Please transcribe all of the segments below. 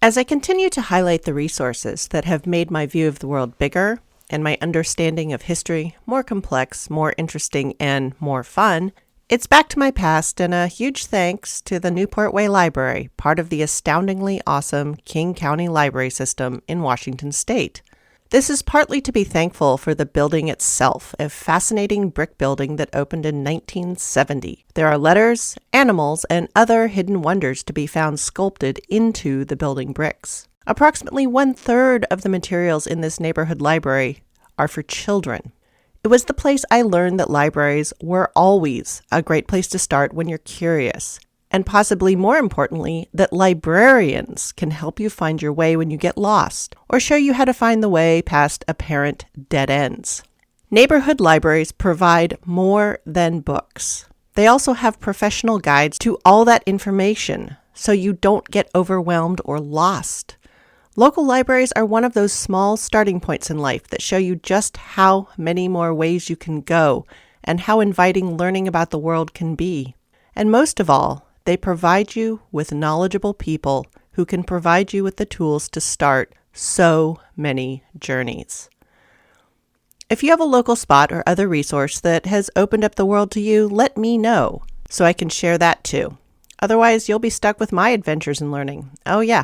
As I continue to highlight the resources that have made my view of the world bigger and my understanding of history more complex, more interesting, and more fun, it's back to my past and a huge thanks to the Newport Way Library, part of the astoundingly awesome King County Library System in Washington State. This is partly to be thankful for the building itself, a fascinating brick building that opened in 1970. There are letters, animals, and other hidden wonders to be found sculpted into the building bricks. Approximately 1/3 of the materials in this neighborhood library are for children. It was the place I learned that libraries were always a great place to start when you're curious. And possibly more importantly, that librarians can help you find your way when you get lost, or show you how to find the way past apparent dead ends. Neighborhood libraries provide more than books. They also have professional guides to all that information, so you don't get overwhelmed or lost. Local libraries are one of those small starting points in life that show you just how many more ways you can go, and how inviting learning about the world can be. And most of all, they provide you with knowledgeable people who can provide you with the tools to start so many journeys. If you have a local spot or other resource that has opened up the world to you, let me know so I can share that too. Otherwise, you'll be stuck with my adventures in learning. Oh yeah.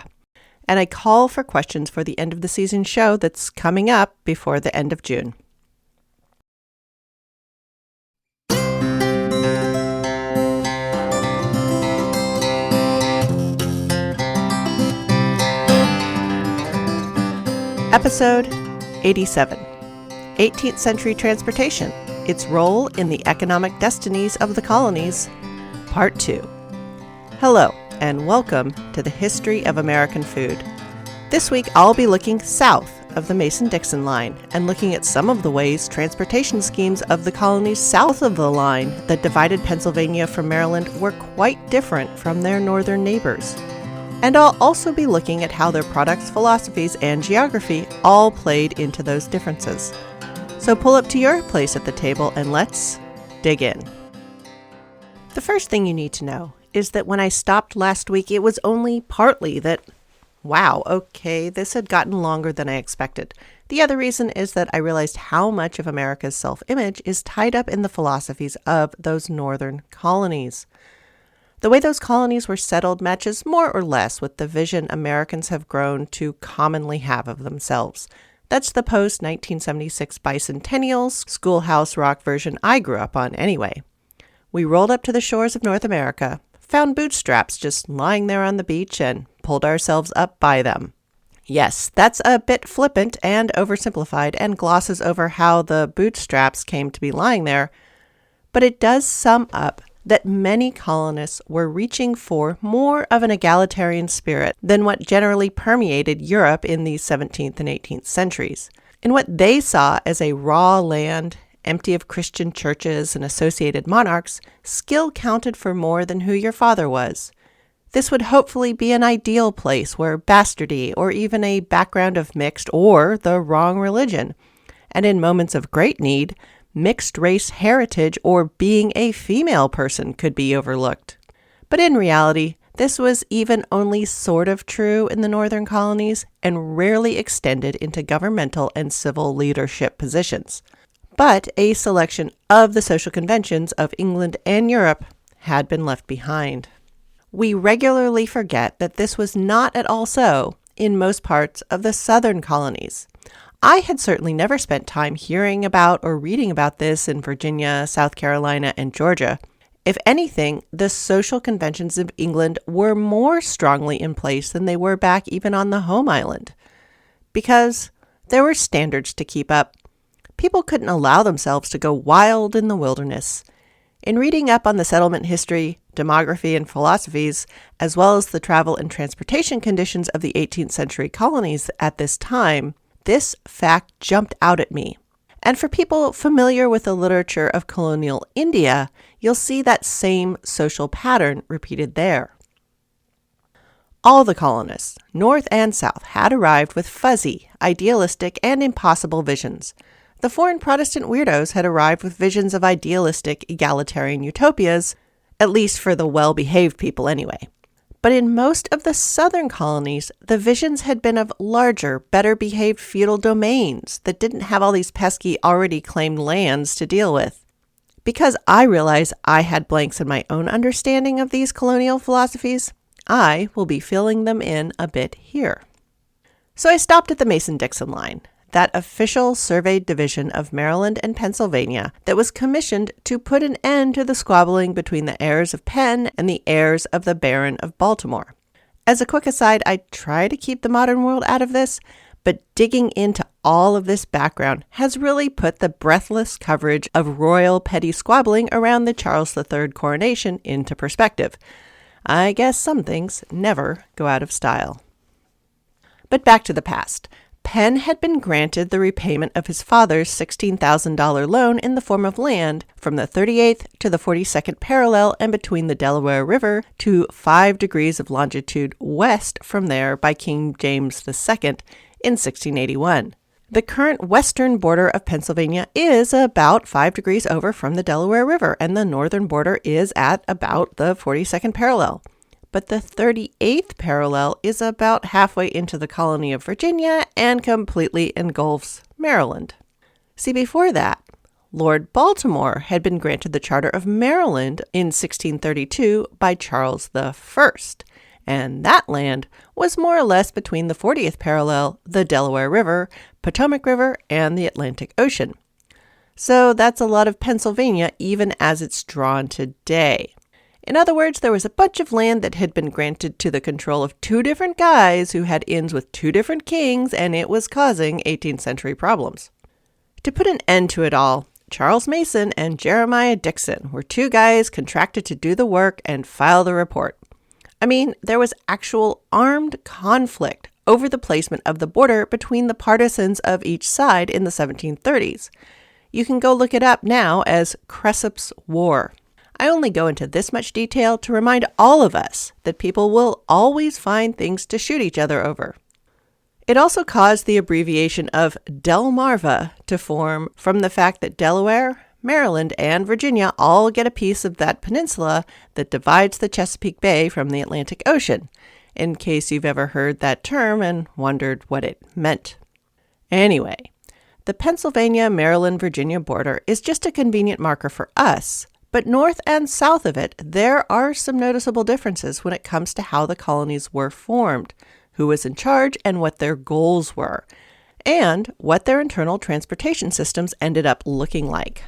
And I call for questions for the end of the season show that's coming up before the end of June. Episode 87, 18th Century Transportation, Its Role in the Economic Destinies of the Colonies, Part 2. Hello, and welcome to the History of American Food. This week, I'll be looking south of the Mason-Dixon Line and looking at some of the ways transportation schemes of the colonies south of the line that divided Pennsylvania from Maryland were quite different from their northern neighbors. And I'll also be looking at how their products, philosophies, and geography all played into those differences. So pull up to your place at the table and let's dig in. The first thing you need to know is that when I stopped last week, it was only partly that, wow, okay, this had gotten longer than I expected. The other reason is that I realized how much of America's self-image is tied up in the philosophies of those northern colonies. The way those colonies were settled matches more or less with the vision Americans have grown to commonly have of themselves. That's the post-1976 bicentennial schoolhouse rock version I grew up on anyway. We rolled up to the shores of North America, found bootstraps just lying there on the beach, and pulled ourselves up by them. Yes, that's a bit flippant and oversimplified and glosses over how the bootstraps came to be lying there, but it does sum up that many colonists were reaching for more of an egalitarian spirit than what generally permeated Europe in the 17th and 18th centuries. In what they saw as a raw land, empty of Christian churches and associated monarchs, skill counted for more than who your father was. This would hopefully be an ideal place where bastardy or even a background of mixed or the wrong religion, and in moments of great need, mixed race heritage or being a female person could be overlooked. But in reality, this was even only sort of true in the northern colonies and rarely extended into governmental and civil leadership positions. But a selection of the social conventions of England and Europe had been left behind. We regularly forget that this was not at all so in most parts of the southern colonies. I had certainly never spent time hearing about or reading about this in Virginia, South Carolina, and Georgia. If anything, the social conventions of England were more strongly in place than they were back even on the home island. Because there were standards to keep up. People couldn't allow themselves to go wild in the wilderness. In reading up on the settlement history, demography, and philosophies, as well as the travel and transportation conditions of the 18th century colonies at this time, this fact jumped out at me. And for people familiar with the literature of colonial India, you'll see that same social pattern repeated there. All the colonists, North and South, had arrived with fuzzy, idealistic, and impossible visions. The foreign Protestant weirdos had arrived with visions of idealistic, egalitarian utopias, at least for the well-behaved people anyway. But in most of the southern colonies, the visions had been of larger, better behaved feudal domains that didn't have all these pesky, already claimed lands to deal with. Because I realize I had blanks in my own understanding of these colonial philosophies, I will be filling them in a bit here. So I stopped at the Mason-Dixon Line, that official surveyed division of Maryland and Pennsylvania that was commissioned to put an end to the squabbling between the heirs of Penn and the heirs of the Baron of Baltimore. As a quick aside, I try to keep the modern world out of this, but digging into all of this background has really put the breathless coverage of royal petty squabbling around the Charles III coronation into perspective. I guess some things never go out of style. But back to the past. Penn had been granted the repayment of his father's $16,000 loan in the form of land from the 38th to the 42nd parallel and between the Delaware River to 5 degrees of longitude west from there by King James II in 1681. The current western border of Pennsylvania is about 5 degrees over from the Delaware River, and the northern border is at about the 42nd parallel. But the 38th parallel is about halfway into the colony of Virginia and completely engulfs Maryland. See, before that, Lord Baltimore had been granted the Charter of Maryland in 1632 by Charles I, and that land was more or less between the 40th parallel, the Delaware River, Potomac River, and the Atlantic Ocean. So that's a lot of Pennsylvania even as it's drawn today. In other words, there was a bunch of land that had been granted to the control of 2 different guys who had ins with 2 different kings, and it was causing 18th century problems. To put an end to it all, Charles Mason and Jeremiah Dixon were 2 guys contracted to do the work and file the report. I mean, there was actual armed conflict over the placement of the border between the partisans of each side in the 1730s. You can go look it up now as Cresap's War. I only go into this much detail to remind all of us that people will always find things to shoot each other over. It also caused the abbreviation of Delmarva to form from the fact that Delaware, Maryland, and Virginia all get a piece of that peninsula that divides the Chesapeake Bay from the Atlantic Ocean, in case you've ever heard that term and wondered what it meant. Anyway, the Pennsylvania-Maryland-Virginia border is just a convenient marker for us, but north and south of it, there are some noticeable differences when it comes to how the colonies were formed, who was in charge, and what their goals were, and what their internal transportation systems ended up looking like.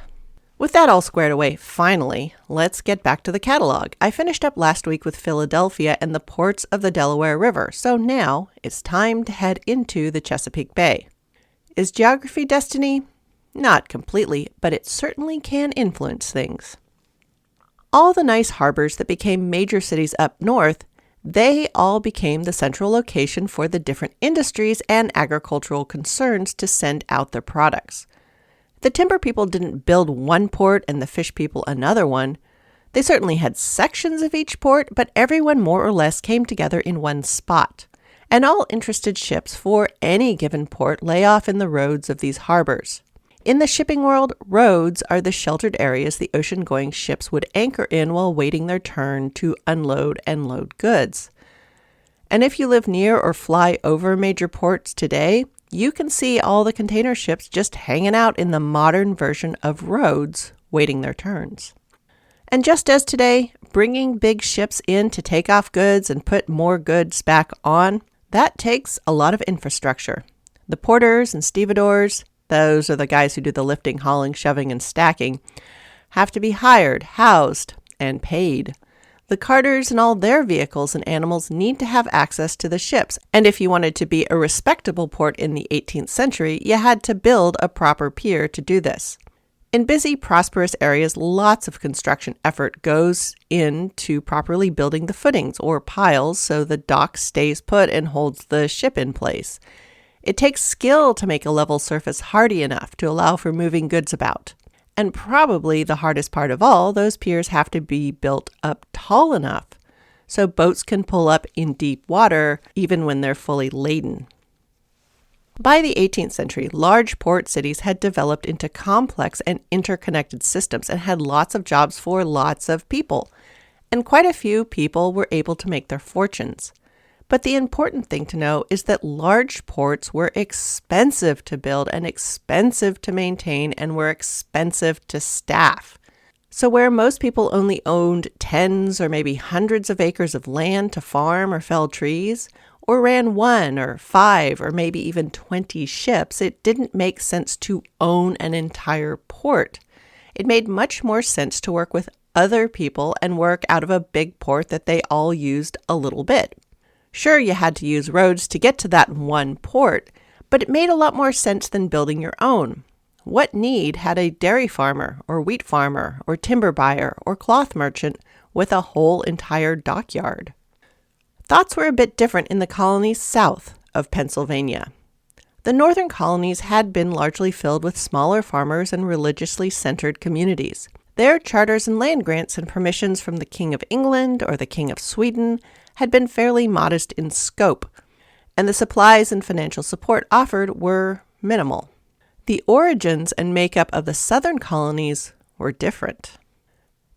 With that all squared away, finally, let's get back to the catalog. I finished up last week with Philadelphia and the ports of the Delaware River, so now it's time to head into the Chesapeake Bay. Is geography destiny? Not completely, but it certainly can influence things. All the nice harbors that became major cities up north, they all became the central location for the different industries and agricultural concerns to send out their products. The timber people didn't build one port and the fish people another one. They certainly had sections of each port, but everyone more or less came together in one spot. And all interested ships for any given port lay off in the roads of these harbors. In the shipping world, roads are the sheltered areas the ocean-going ships would anchor in while waiting their turn to unload and load goods. And if you live near or fly over major ports today, you can see all the container ships just hanging out in the modern version of roads, waiting their turns. And just as today, bringing big ships in to take off goods and put more goods back on, that takes a lot of infrastructure. The porters and stevedores, those are the guys who do the lifting, hauling, shoving, and stacking, have to be hired, housed, and paid. The carters and all their vehicles and animals need to have access to the ships, and if you wanted to be a respectable port in the 18th century, you had to build a proper pier to do this. In busy, prosperous areas, lots of construction effort goes into properly building the footings or piles so the dock stays put and holds the ship in place. It takes skill to make a level surface hardy enough to allow for moving goods about. And probably the hardest part of all, those piers have to be built up tall enough so boats can pull up in deep water even when they're fully laden. By the 18th century, large port cities had developed into complex and interconnected systems and had lots of jobs for lots of people. and quite a few people were able to make their fortunes. But the important thing to know is that large ports were expensive to build and expensive to maintain and were expensive to staff. So where most people only owned tens or maybe hundreds of acres of land to farm or fell trees, or ran 1 or 5 or maybe even 20 ships, it didn't make sense to own an entire port. It made much more sense to work with other people and work out of a big port that they all used a little bit. Sure, you had to use roads to get to that one port, but it made a lot more sense than building your own. What need had a dairy farmer or wheat farmer or timber buyer or cloth merchant with a whole entire dockyard? Thoughts were a bit different in the colonies south of Pennsylvania. The northern colonies had been largely filled with smaller farmers and religiously centered communities. Their charters and land grants and permissions from the King of England or the King of Sweden had been fairly modest in scope, and the supplies and financial support offered were minimal. The origins and makeup of the southern colonies were different.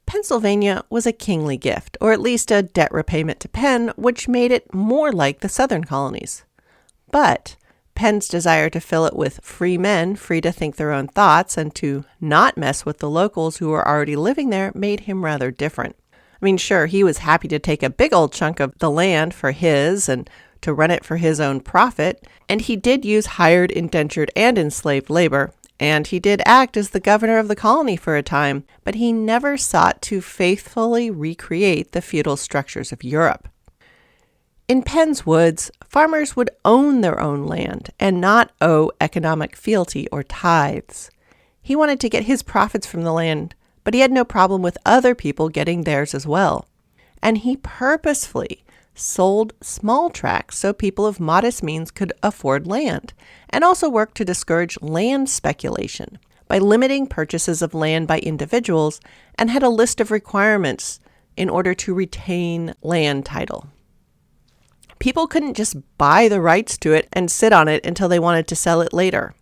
Pennsylvania was a kingly gift, or at least a debt repayment to Penn, which made it more like the southern colonies. But Penn's desire to fill it with free men, free to think their own thoughts, and to not mess with the locals who were already living there made him rather different. I mean, sure, he was happy to take a big old chunk of the land for his and to run it for his own profit, and he did use hired, indentured, and enslaved labor, and he did act as the governor of the colony for a time, but he never sought to faithfully recreate the feudal structures of Europe. In Penn's woods, farmers would own their own land and not owe economic fealty or tithes. He wanted to get his profits from the land, but he had no problem with other people getting theirs as well. And he purposefully sold small tracts so people of modest means could afford land, and also worked to discourage land speculation by limiting purchases of land by individuals, and had a list of requirements in order to retain land title. People couldn't just buy the rights to it and sit on it until they wanted to sell it later.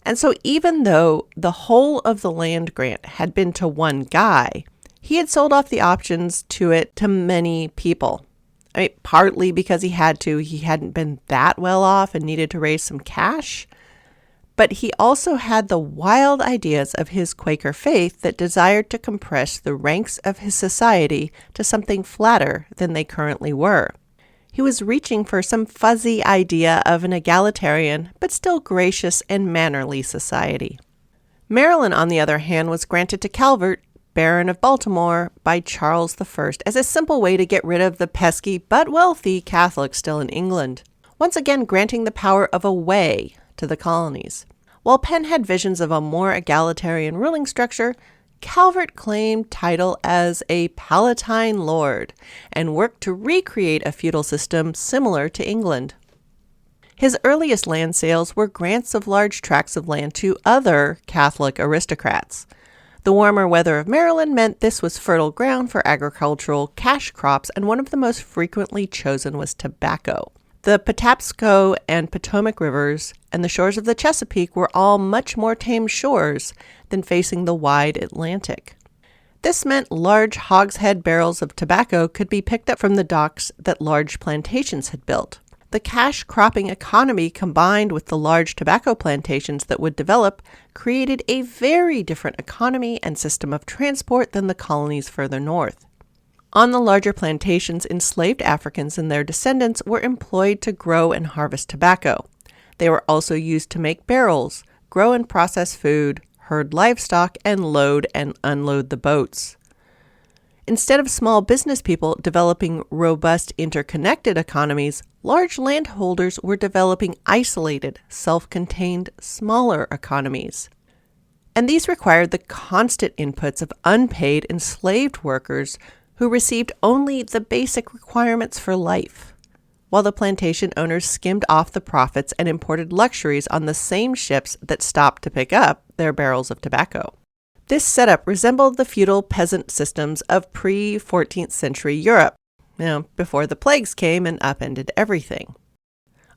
And so even though the whole of the land grant had been to one guy, he had sold off the options to it to many people. I mean, partly because he hadn't been that well off and needed to raise some cash. But he also had the wild ideas of his Quaker faith that desired to compress the ranks of his society to something flatter than they currently were. He was reaching for some fuzzy idea of an egalitarian, but still gracious and mannerly society. Maryland, on the other hand, was granted to Calvert, Baron of Baltimore, by Charles I as a simple way to get rid of the pesky but wealthy Catholics still in England, once again granting the power of a way to the colonies. While Penn had visions of a more egalitarian ruling structure, Calvert claimed title as a Palatine lord and worked to recreate a feudal system similar to England. His earliest land sales were grants of large tracts of land to other Catholic aristocrats. The warmer weather of Maryland meant this was fertile ground for agricultural cash crops, and one of the most frequently chosen was tobacco. The Patapsco and Potomac rivers and the shores of the Chesapeake were all much more tame shores than facing the wide Atlantic. This meant large hogshead barrels of tobacco could be picked up from the docks that large plantations had built. The cash cropping economy combined with the large tobacco plantations that would develop created a very different economy and system of transport than the colonies further north. On the larger plantations, enslaved Africans and their descendants were employed to grow and harvest tobacco. They were also used to make barrels, grow and process food, herd livestock, and load and unload the boats. Instead of small business people developing robust interconnected economies, large landholders were developing isolated, self-contained, smaller economies. And these required the constant inputs of unpaid enslaved workers who received only the basic requirements for life, while the plantation owners skimmed off the profits and imported luxuries on the same ships that stopped to pick up their barrels of tobacco. This setup resembled the feudal peasant systems of pre-14th century Europe, before the plagues came and upended everything.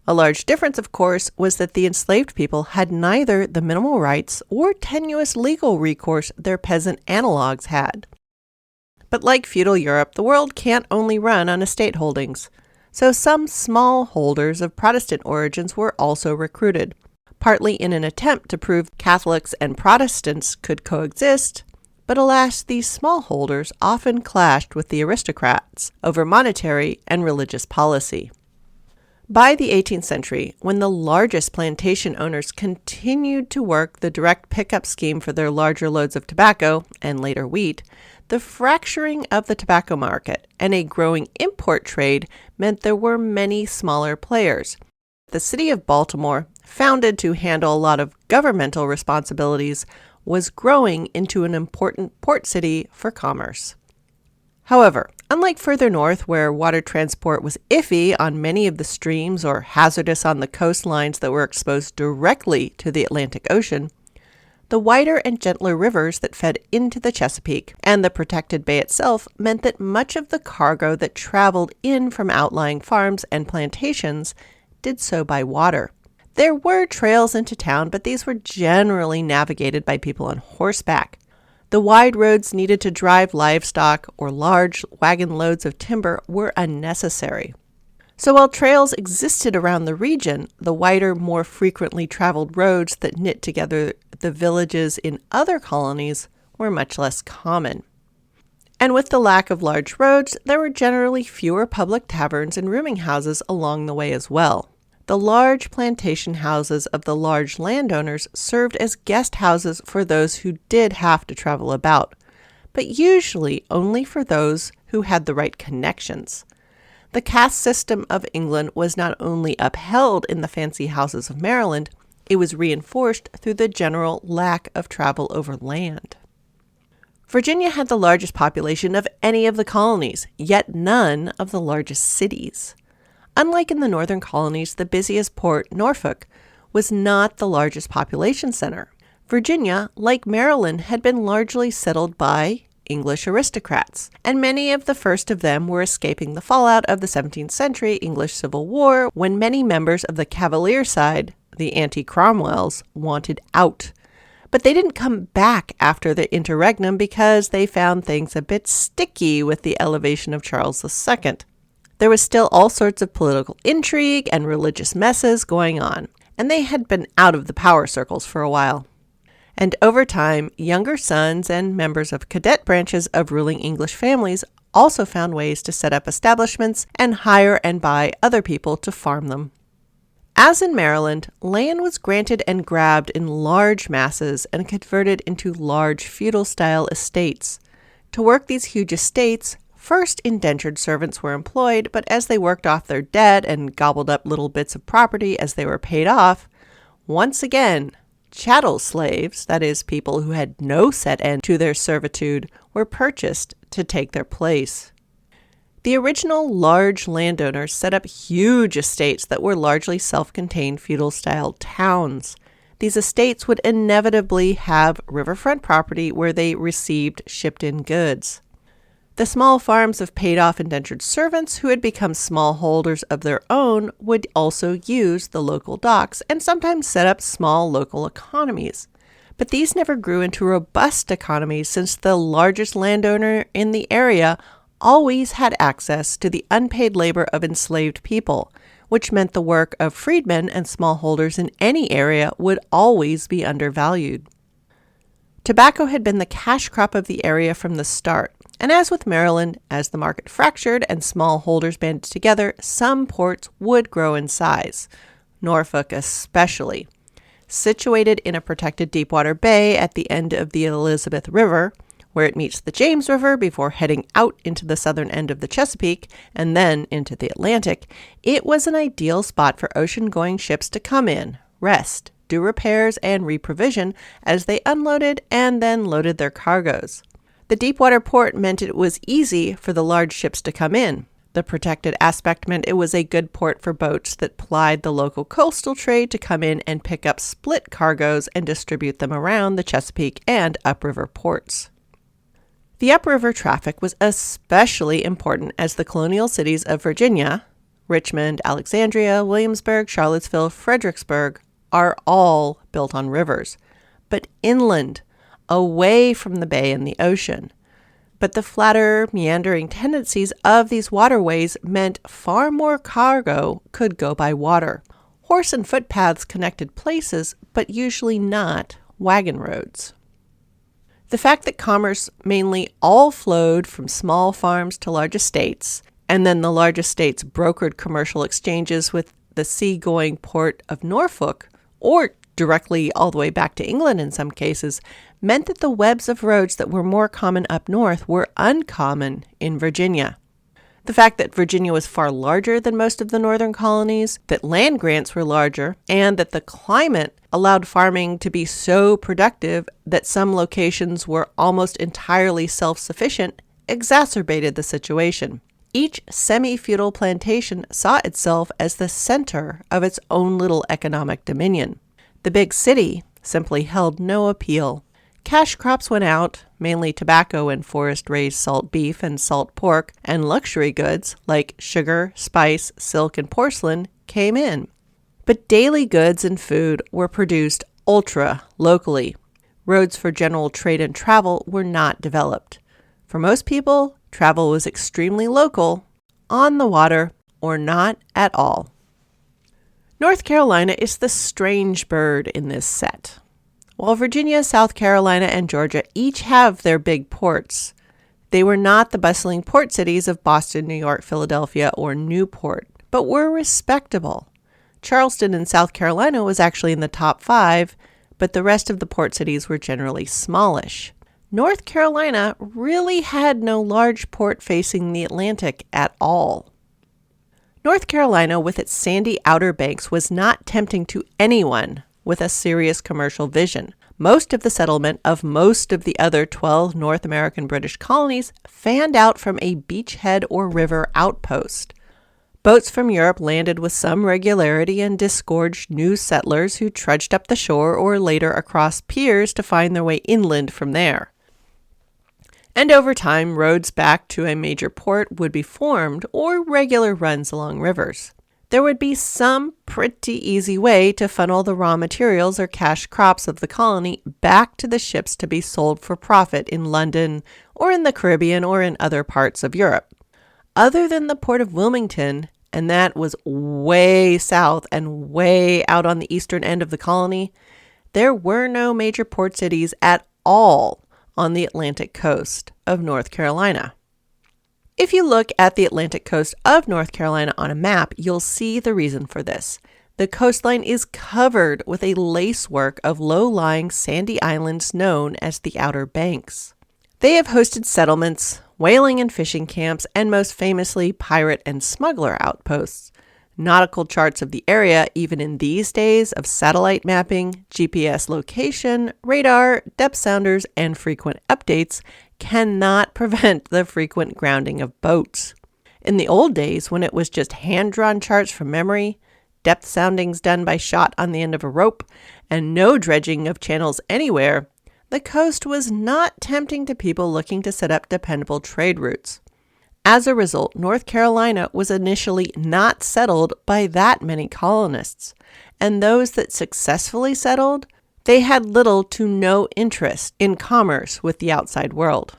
A large difference, of course, was that the enslaved people had neither the minimal rights or tenuous legal recourse their peasant analogs had. But like feudal Europe, the world can't only run on estate holdings. So some small holders of Protestant origins were also recruited, partly in an attempt to prove Catholics and Protestants could coexist, but alas, these smallholders often clashed with the aristocrats over monetary and religious policy. By the 18th century, when the largest plantation owners continued to work the direct pickup scheme for their larger loads of tobacco, and later wheat, the fracturing of the tobacco market and a growing import trade meant there were many smaller players. The city of Baltimore, founded to handle a lot of governmental responsibilities, was growing into an important port city for commerce. However, unlike further north where water transport was iffy on many of the streams or hazardous on the coastlines that were exposed directly to the Atlantic Ocean, the wider and gentler rivers that fed into the Chesapeake and the protected bay itself meant that much of the cargo that traveled in from outlying farms and plantations did so by water. There were trails into town, but these were generally navigated by people on horseback. The wide roads needed to drive livestock or large wagon loads of timber were unnecessary. So while trails existed around the region, the wider, more frequently traveled roads that knit together the villages in other colonies were much less common. And with the lack of large roads, there were generally fewer public taverns and rooming houses along the way as well. The large plantation houses of the large landowners served as guest houses for those who did have to travel about, but usually only for those who had the right connections. The caste system of England was not only upheld in the fancy houses of Maryland, it was reinforced through the general lack of travel over land. Virginia had the largest population of any of the colonies, yet none of the largest cities. Unlike in the northern colonies, the busiest port, Norfolk, was not the largest population center. Virginia, like Maryland, had been largely settled by English aristocrats, and many of the first of them were escaping the fallout of the 17th century English Civil War when many members of the Cavalier side, the anti-Cromwells, wanted out. But they didn't come back after the interregnum because they found things a bit sticky with the elevation of Charles II. There was still all sorts of political intrigue and religious messes going on, and they had been out of the power circles for a while. And over time, younger sons and members of cadet branches of ruling English families also found ways to set up establishments and hire and buy other people to farm them. As in Maryland, land was granted and grabbed in large masses and converted into large feudal-style estates. To work these huge estates, first indentured servants were employed, but as they worked off their debt and gobbled up little bits of property as they were paid off, once again, chattel slaves, that is, people who had no set end to their servitude, were purchased to take their place. The original large landowners set up huge estates that were largely self-contained feudal-style towns. These estates would inevitably have riverfront property where they received shipped-in goods. The small farms of paid-off indentured servants who had become smallholders of their own would also use the local docks and sometimes set up small local economies. But these never grew into robust economies since the largest landowner in the area always had access to the unpaid labor of enslaved people, which meant the work of freedmen and smallholders in any area would always be undervalued. Tobacco had been the cash crop of the area from the start, and as with Maryland, as the market fractured and smallholders banded together, some ports would grow in size, Norfolk especially. Situated in a protected deepwater bay at the end of the Elizabeth River, where it meets the James River before heading out into the southern end of the Chesapeake and then into the Atlantic, it was an ideal spot for ocean-going ships to come in, rest, do repairs, and reprovision as they unloaded and then loaded their cargoes. The deepwater port meant it was easy for the large ships to come in. The protected aspect meant it was a good port for boats that plied the local coastal trade to come in and pick up split cargoes and distribute them around the Chesapeake and upriver ports. The upriver traffic was especially important as the colonial cities of Virginia, Richmond, Alexandria, Williamsburg, Charlottesville, Fredericksburg, are all built on rivers, but inland, away from the bay and the ocean. But the flatter, meandering tendencies of these waterways meant far more cargo could go by water. Horse and footpaths connected places, but usually not wagon roads. The fact that commerce mainly all flowed from small farms to large estates, and then the large estates brokered commercial exchanges with the seagoing port of Norfolk, or directly all the way back to England in some cases, meant that the webs of roads that were more common up north were uncommon in Virginia. The fact that Virginia was far larger than most of the northern colonies, that land grants were larger, and that the climate allowed farming to be so productive that some locations were almost entirely self-sufficient exacerbated the situation. Each semi-feudal plantation saw itself as the center of its own little economic dominion. The big city simply held no appeal. Cash crops went out, mainly tobacco and forest-raised salt beef and salt pork, and luxury goods like sugar, spice, silk, and porcelain came in. But daily goods and food were produced ultra-locally. Roads for general trade and travel were not developed. For most people, travel was extremely local, on the water, or not at all. North Carolina is the strange bird in this set. While Virginia, South Carolina, and Georgia each have their big ports, they were not the bustling port cities of Boston, New York, Philadelphia, or Newport, but were respectable. Charleston in South Carolina was actually in the top 5, but the rest of the port cities were generally smallish. North Carolina really had no large port facing the Atlantic at all. North Carolina, with its sandy Outer Banks, was not tempting to anyone with a serious commercial vision. Most of the settlement of most of the other 12 North American British colonies fanned out from a beachhead or river outpost. Boats from Europe landed with some regularity and disgorged new settlers who trudged up the shore or later across piers to find their way inland from there. And over time, roads back to a major port would be formed, or regular runs along rivers. There would be some pretty easy way to funnel the raw materials or cash crops of the colony back to the ships to be sold for profit in London or in the Caribbean or in other parts of Europe. Other than the port of Wilmington, and that was way south and way out on the eastern end of the colony, there were no major port cities at all on the Atlantic coast of North Carolina. If you look at the Atlantic coast of North Carolina on a map, you'll see the reason for this. The coastline is covered with a lacework of low-lying sandy islands known as the Outer Banks. They have hosted settlements, whaling and fishing camps, and most famously, pirate and smuggler outposts. Nautical charts of the area, even in these days of satellite mapping, GPS location, radar, depth sounders, and frequent updates, cannot prevent the frequent grounding of boats. In the old days, when it was just hand-drawn charts from memory, depth soundings done by shot on the end of a rope, and no dredging of channels anywhere, the coast was not tempting to people looking to set up dependable trade routes. As a result, North Carolina was initially not settled by that many colonists, and those that successfully settled, they had little to no interest in commerce with the outside world.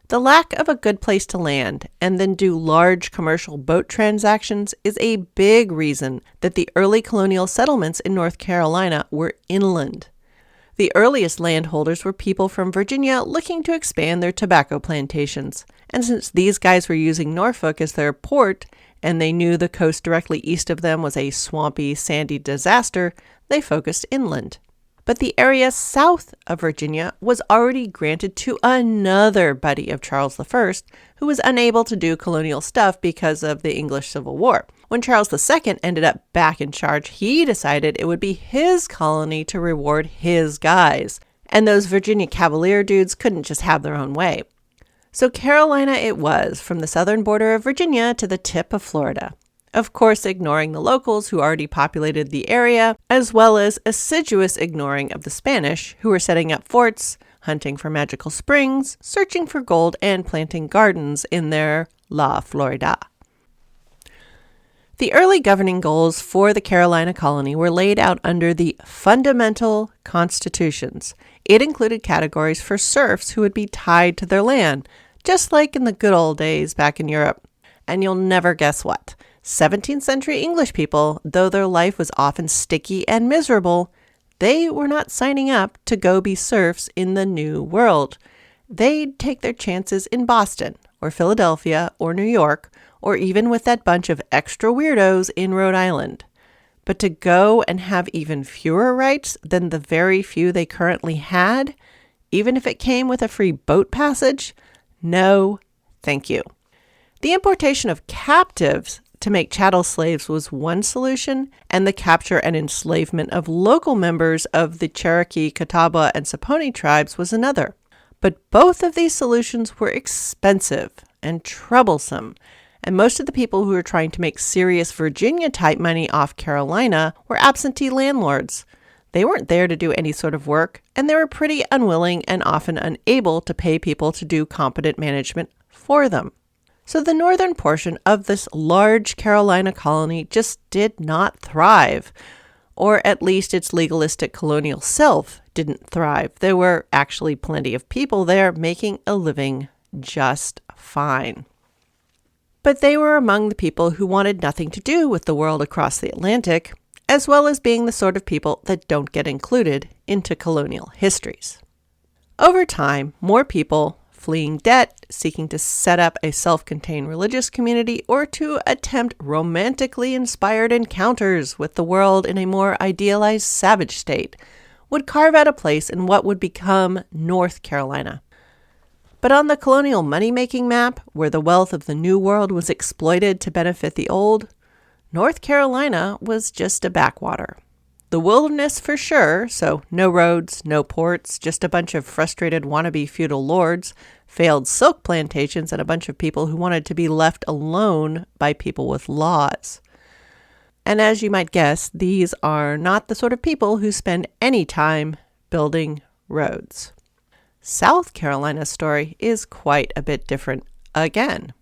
The lack of a good place to land and then do large commercial boat transactions is a big reason that the early colonial settlements in North Carolina were inland. The earliest landholders were people from Virginia looking to expand their tobacco plantations, and since these guys were using Norfolk as their port, and they knew the coast directly east of them was a swampy, sandy disaster, they focused inland. But the area south of Virginia was already granted to another buddy of Charles I, who was unable to do colonial stuff because of the English Civil War. When Charles II ended up back in charge, he decided it would be his colony to reward his guys, and those Virginia Cavalier dudes couldn't just have their own way. So Carolina it was, from the southern border of Virginia to the tip of Florida. Of course, ignoring the locals who already populated the area, as well as assiduous ignoring of the Spanish, who were setting up forts, hunting for magical springs, searching for gold, and planting gardens in their La Florida. The early governing goals for the Carolina colony were laid out under the fundamental constitutions. It included categories for serfs who would be tied to their land, just like in the good old days back in Europe. And you'll never guess what. 17th century English people, though their life was often sticky and miserable, they were not signing up to go be serfs in the New World. They'd take their chances in Boston or Philadelphia or New York, or even with that bunch of extra weirdos in Rhode Island. But to go and have even fewer rights than the very few they currently had, even if it came with a free boat passage, no, thank you. The importation of captives to make chattel slaves was one solution, and the capture and enslavement of local members of the Cherokee, Catawba, and Saponi tribes was another. But both of these solutions were expensive and troublesome, and most of the people who were trying to make serious Virginia-type money off Carolina were absentee landlords. They weren't there to do any sort of work, and they were pretty unwilling and often unable to pay people to do competent management for them. So the northern portion of this large Carolina colony just did not thrive, or at least its legalistic colonial self didn't thrive. There were actually plenty of people there making a living just fine. But they were among the people who wanted nothing to do with the world across the Atlantic, as well as being the sort of people that don't get included into colonial histories. Over time, more people fleeing debt, seeking to set up a self-contained religious community, or to attempt romantically inspired encounters with the world in a more idealized savage state, would carve out a place in what would become North Carolina. But on the colonial money-making map, where the wealth of the New World was exploited to benefit the Old, North Carolina was just a backwater. The wilderness for sure, so no roads, no ports, just a bunch of frustrated wannabe feudal lords, failed silk plantations, and a bunch of people who wanted to be left alone by people with laws. And as you might guess, these are not the sort of people who spend any time building roads. South Carolina's story is quite a bit different again.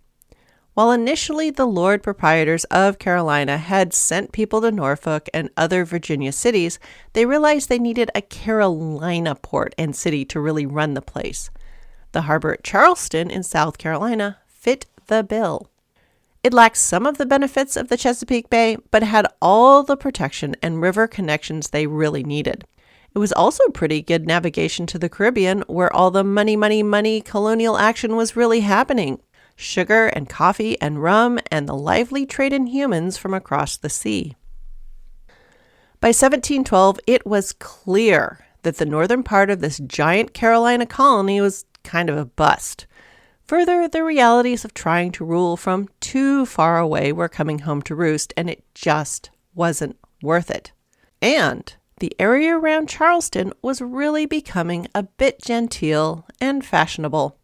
While initially the Lord Proprietors of Carolina had sent people to Norfolk and other Virginia cities, they realized they needed a Carolina port and city to really run the place. The harbor at Charleston in South Carolina fit the bill. It lacked some of the benefits of the Chesapeake Bay, but had all the protection and river connections they really needed. It was also pretty good navigation to the Caribbean, where all the money colonial action was really happening. Sugar and coffee and rum and the lively trade in humans from across the sea. By 1712, it was clear that the northern part of this giant Carolina colony was kind of a bust. Further, the realities of trying to rule from too far away were coming home to roost, and it just wasn't worth it. And the area around Charleston was really becoming a bit genteel and fashionable.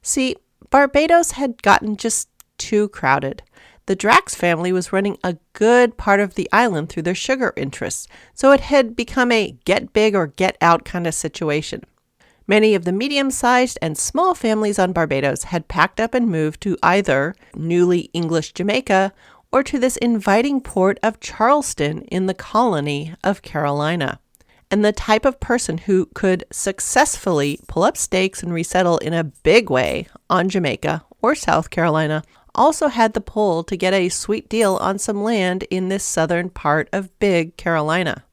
See, Barbados had gotten just too crowded. The Drax family was running a good part of the island through their sugar interests, so it had become a get big or get out kind of situation. Many of the medium-sized and small families on Barbados had packed up and moved to either newly English Jamaica or to this inviting port of Charleston in the colony of Carolina. And the type of person who could successfully pull up stakes and resettle in a big way on Jamaica or South Carolina also had the pull to get a sweet deal on some land in this southern part of Big Carolina.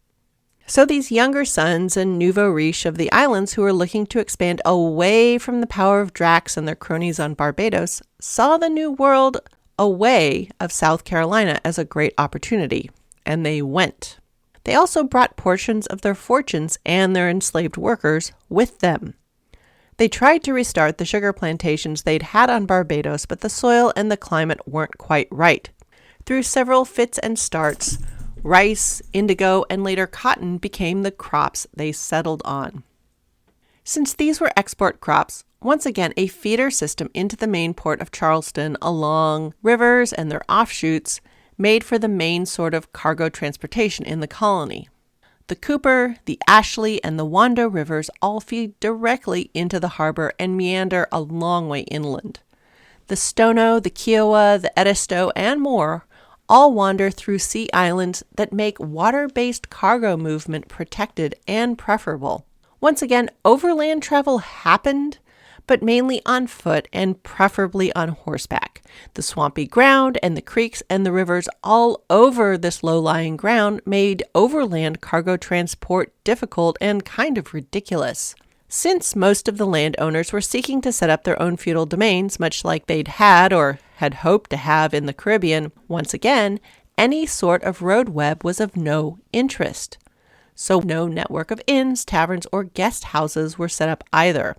So these younger sons and nouveau riche of the islands who were looking to expand away from the power of Drax and their cronies on Barbados saw the New World away of South Carolina as a great opportunity, and they went. They also brought portions of their fortunes and their enslaved workers with them. They tried to restart the sugar plantations they'd had on Barbados, but the soil and the climate weren't quite right. Through several fits and starts, rice, indigo, and later cotton became the crops they settled on. Since these were export crops, once again a feeder system into the main port of Charleston along rivers and their offshoots made for the main sort of cargo transportation in the colony. The Cooper, the Ashley, and the Wando rivers all feed directly into the harbor and meander a long way inland. The Stono, the Kiowa, the Edisto, and more all wander through sea islands that make water-based cargo movement protected and preferable. Once again, overland travel happened, but mainly on foot and preferably on horseback. The swampy ground and the creeks and the rivers all over this low-lying ground made overland cargo transport difficult and kind of ridiculous. Since most of the landowners were seeking to set up their own feudal domains, much like they'd had or had hoped to have in the Caribbean, once again, any sort of road web was of no interest. So no network of inns, taverns, or guest houses were set up either.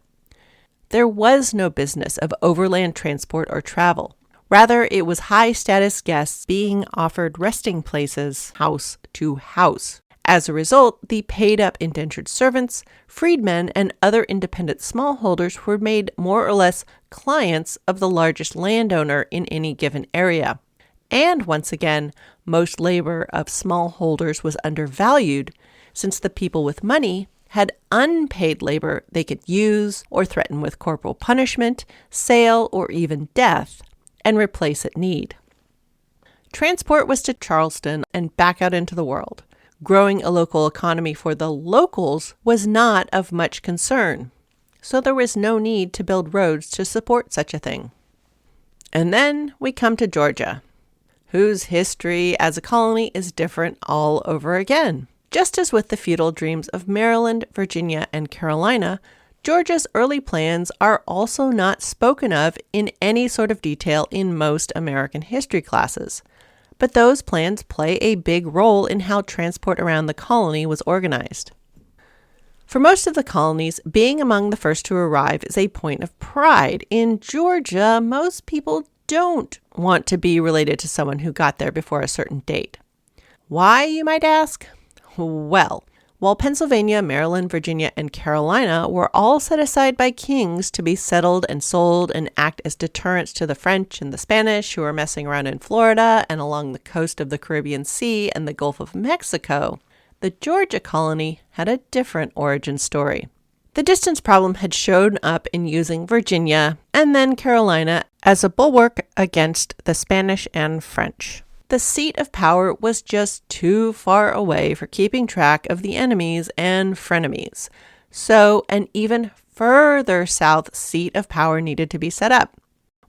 There was no business of overland transport or travel. Rather, it was high-status guests being offered resting places house to house. As a result, the paid-up indentured servants, freedmen, and other independent smallholders were made more or less clients of the largest landowner in any given area. And once again, most labor of smallholders was undervalued, since the people with money had unpaid labor they could use or threaten with corporal punishment, sale, or even death, and replace at need. Transport was to Charleston and back out into the world. Growing a local economy for the locals was not of much concern, so there was no need to build roads to support such a thing. And then we come to Georgia, whose history as a colony is different all over again. Just as with the feudal dreams of Maryland, Virginia, and Carolina, Georgia's early plans are also not spoken of in any sort of detail in most American history classes. But those plans play a big role in how transport around the colony was organized. For most of the colonies, being among the first to arrive is a point of pride. In Georgia, most people don't want to be related to someone who got there before a certain date. Why, you might ask? Well, while Pennsylvania, Maryland, Virginia, and Carolina were all set aside by kings to be settled and sold and act as deterrents to the French and the Spanish who were messing around in Florida and along the coast of the Caribbean Sea and the Gulf of Mexico, the Georgia colony had a different origin story. The distance problem had shown up in using Virginia and then Carolina as a bulwark against the Spanish and French. The seat of power was just too far away for keeping track of the enemies and frenemies. So an even further south seat of power needed to be set up.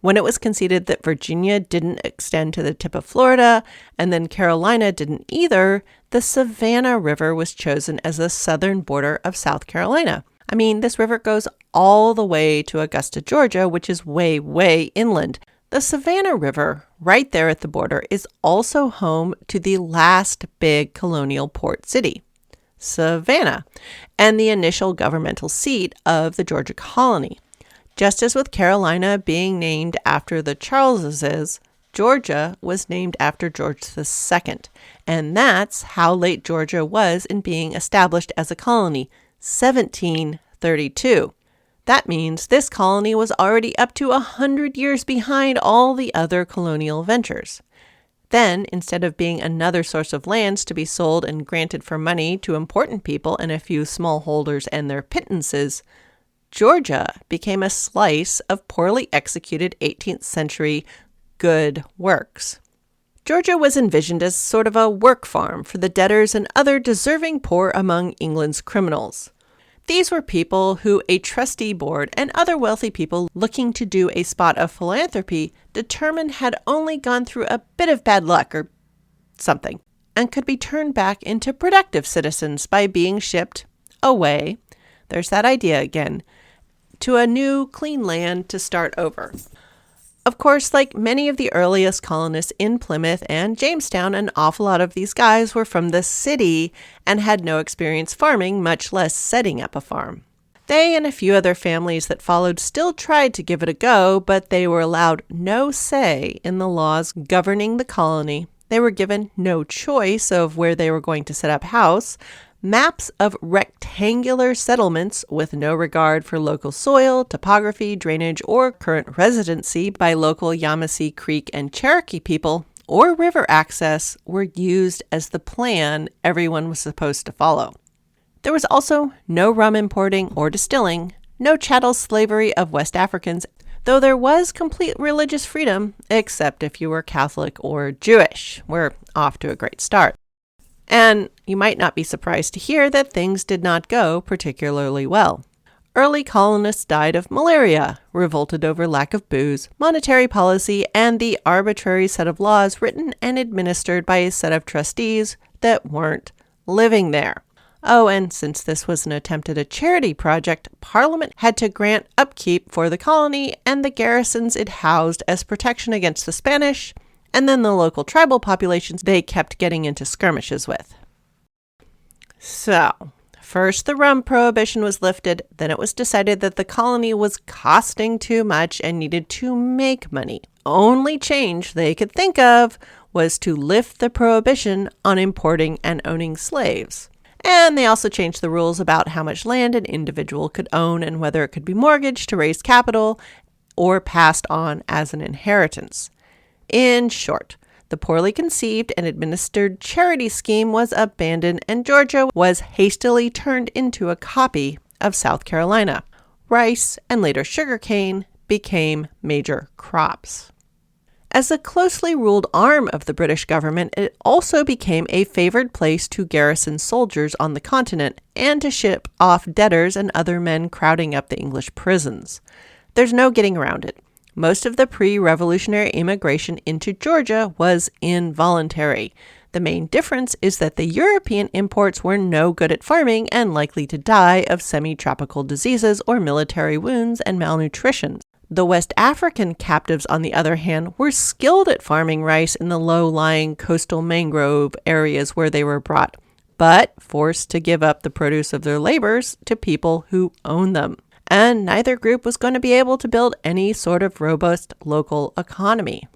When it was conceded that Virginia didn't extend to the tip of Florida, and then Carolina didn't either, the Savannah River was chosen as the southern border of South Carolina. I mean, this river goes all the way to Augusta, Georgia, which is way, way inland. The Savannah River, right there at the border, is also home to the last big colonial port city, Savannah, and the initial governmental seat of the Georgia colony. Just as with Carolina being named after the Charleses, Georgia was named after George II, and that's how late Georgia was in being established as a colony, 1732. That means this colony was already up to 100 years behind all the other colonial ventures. Then, instead of being another source of lands to be sold and granted for money to important people and a few smallholders and their pittances, Georgia became a slice of poorly executed 18th century good works. Georgia was envisioned as sort of a work farm for the debtors and other deserving poor among England's criminals. These were people who a trustee board and other wealthy people looking to do a spot of philanthropy determined had only gone through a bit of bad luck or something, and could be turned back into productive citizens by being shipped away, there's that idea again, to a new clean land to start over. Of course, like many of the earliest colonists in Plymouth and Jamestown, an awful lot of these guys were from the city and had no experience farming, much less setting up a farm. They and a few other families that followed still tried to give it a go, but they were allowed no say in the laws governing the colony. They were given no choice of where they were going to set up house. Maps of rectangular settlements with no regard for local soil, topography, drainage, or current residency by local Yamasee Creek and Cherokee people, or river access were used as the plan everyone was supposed to follow. There was also no rum importing or distilling, no chattel slavery of West Africans, though there was complete religious freedom, except if you were Catholic or Jewish. We're off to a great start. And you might not be surprised to hear that things did not go particularly well. Early colonists died of malaria, revolted over lack of booze, monetary policy, and the arbitrary set of laws written and administered by a set of trustees that weren't living there. Oh, and since this was an attempt at a charity project, Parliament had to grant upkeep for the colony and the garrisons it housed as protection against the Spanish, and then the local tribal populations they kept getting into skirmishes with. So, first the rum prohibition was lifted, then it was decided that the colony was costing too much and needed to make money. Only change they could think of was to lift the prohibition on importing and owning slaves. And they also changed the rules about how much land an individual could own and whether it could be mortgaged to raise capital or passed on as an inheritance. In short, the poorly conceived and administered charity scheme was abandoned and Georgia was hastily turned into a copy of South Carolina. Rice and later sugarcane became major crops. As a closely ruled arm of the British government, it also became a favored place to garrison soldiers on the continent and to ship off debtors and other men crowding up the English prisons. There's no getting around it. Most of the pre-revolutionary immigration into Georgia was involuntary. The main difference is that the European imports were no good at farming and likely to die of semi-tropical diseases or military wounds and malnutrition. The West African captives, on the other hand, were skilled at farming rice in the low-lying coastal mangrove areas where they were brought, but forced to give up the produce of their labors to people who owned them. And neither group was going to be able to build any sort of robust local economy.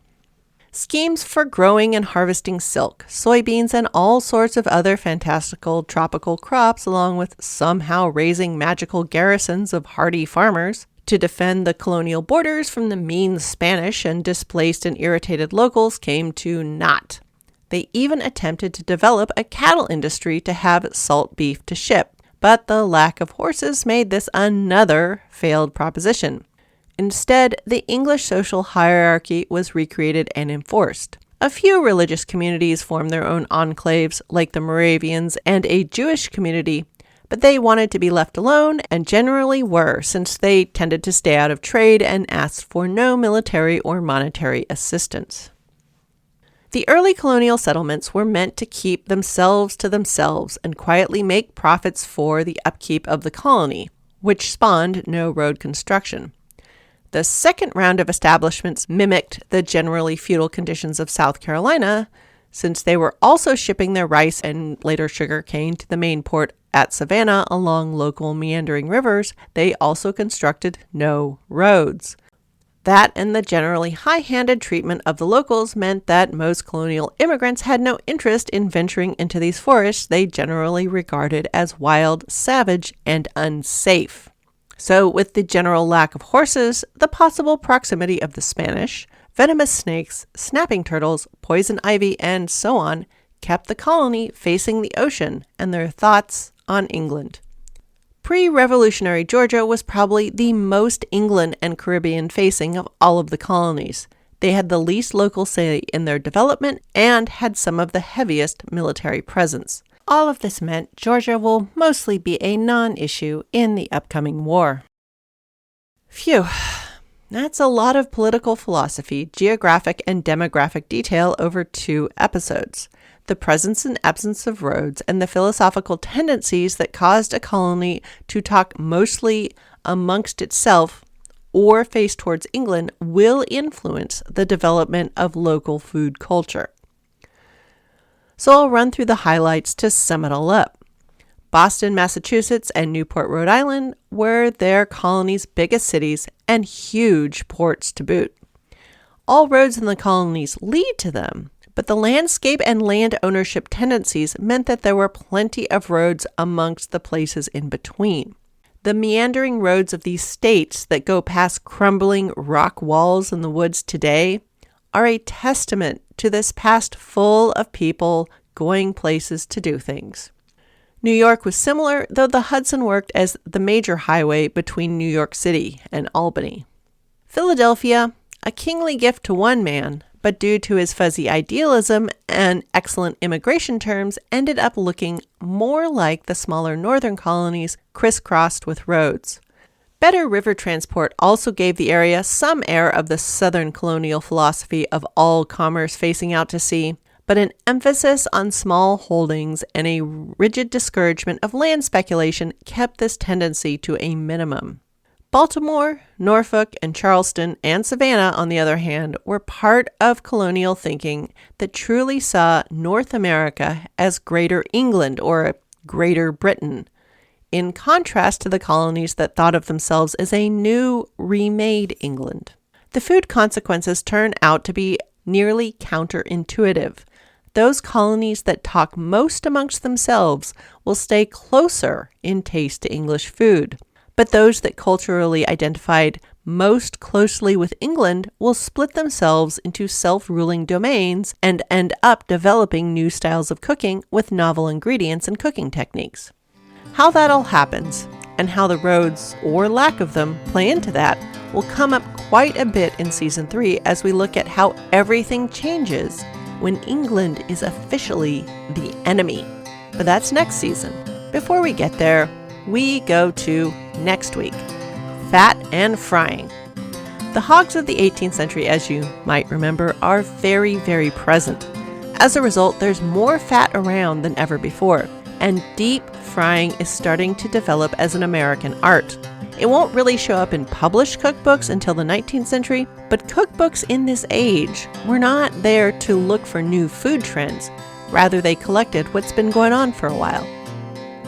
Schemes for growing and harvesting silk, soybeans, and all sorts of other fantastical tropical crops, along with somehow raising magical garrisons of hardy farmers to defend the colonial borders from the mean Spanish and displaced and irritated locals, came to naught. They even attempted to develop a cattle industry to have salt beef to ship, but the lack of horses made this another failed proposition. Instead, the English social hierarchy was recreated and enforced. A few religious communities formed their own enclaves, like the Moravians and a Jewish community, but they wanted to be left alone and generally were, since they tended to stay out of trade and asked for no military or monetary assistance. The early colonial settlements were meant to keep themselves to themselves and quietly make profits for the upkeep of the colony, which spawned no road construction. The second round of establishments mimicked the generally feudal conditions of South Carolina, since they were also shipping their rice and later sugar cane to the main port at Savannah along local meandering rivers. They also constructed no roads. That and the generally high-handed treatment of the locals meant that most colonial immigrants had no interest in venturing into these forests they generally regarded as wild, savage, and unsafe. So, with the general lack of horses, the possible proximity of the Spanish, venomous snakes, snapping turtles, poison ivy, and so on, kept the colony facing the ocean and their thoughts on England. Pre-revolutionary Georgia was probably the most England and Caribbean facing of all of the colonies. They had the least local say in their development and had some of the heaviest military presence. All of this meant Georgia will mostly be a non-issue in the upcoming war. Phew, that's a lot of political philosophy, geographic, and demographic detail over 2 episodes. The presence and absence of roads and the philosophical tendencies that caused a colony to talk mostly amongst itself or face towards England will influence the development of local food culture. So I'll run through the highlights to sum it all up. Boston, Massachusetts, and Newport, Rhode Island were their colony's biggest cities and huge ports to boot. All roads in the colonies lead to them, but the landscape and land ownership tendencies meant that there were plenty of roads amongst the places in between. The meandering roads of these states that go past crumbling rock walls in the woods today are a testament to this past full of people going places to do things. New York was similar, though the Hudson worked as the major highway between New York City and Albany. Philadelphia, a kingly gift to one man, but due to his fuzzy idealism and excellent immigration terms, ended up looking more like the smaller northern colonies crisscrossed with roads. Better river transport also gave the area some air of the southern colonial philosophy of all commerce facing out to sea, but an emphasis on small holdings and a rigid discouragement of land speculation kept this tendency to a minimum. Baltimore, Norfolk, and Charleston and Savannah, on the other hand, were part of colonial thinking that truly saw North America as Greater England or Greater Britain, in contrast to the colonies that thought of themselves as a new, remade England. The food consequences turn out to be nearly counterintuitive. Those colonies that talk most amongst themselves will stay closer in taste to English food, but those that culturally identified most closely with England will split themselves into self-ruling domains and end up developing new styles of cooking with novel ingredients and cooking techniques. How that all happens, and how the roads, or lack of them, play into that, will come up quite a bit in Season 3 as we look at how everything changes when England is officially the enemy. But that's next season. Before we get there, we go to next week, fat and frying. The hogs of the 18th century, as you might remember, are very, very present. As a result, there's more fat around than ever before, and deep frying is starting to develop as an American art. It won't really show up in published cookbooks until the 19th century, but cookbooks in this age were not there to look for new food trends. Rather, they collected what's been going on for a while.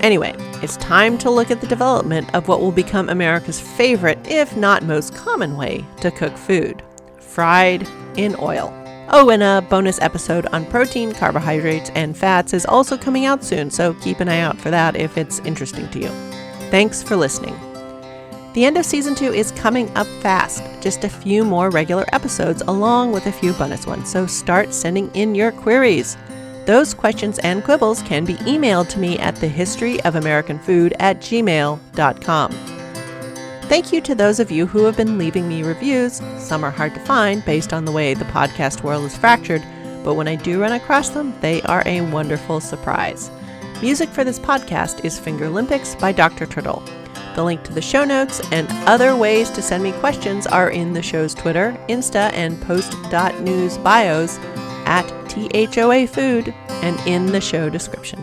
Anyway, it's time to look at the development of what will become America's favorite, if not most common way to cook food: fried in oil. Oh, and a bonus episode on protein, carbohydrates, and fats is also coming out soon, so keep an eye out for that if it's interesting to you. Thanks for listening. The end of Season 2 is coming up fast, just a few more regular episodes along with a few bonus ones, so start sending in your queries. Those questions and quibbles can be emailed to me at thehistoryofamericanfood@gmail.com. Thank you to those of you who have been leaving me reviews. Some are hard to find based on the way the podcast world is fractured, but when I do run across them, they are a wonderful surprise. Music for this podcast is Fingerlympics by Dr. Turtle. The link to the show notes and other ways to send me questions are in the show's Twitter, Insta, and post.news bios at THOA Food and in the show description.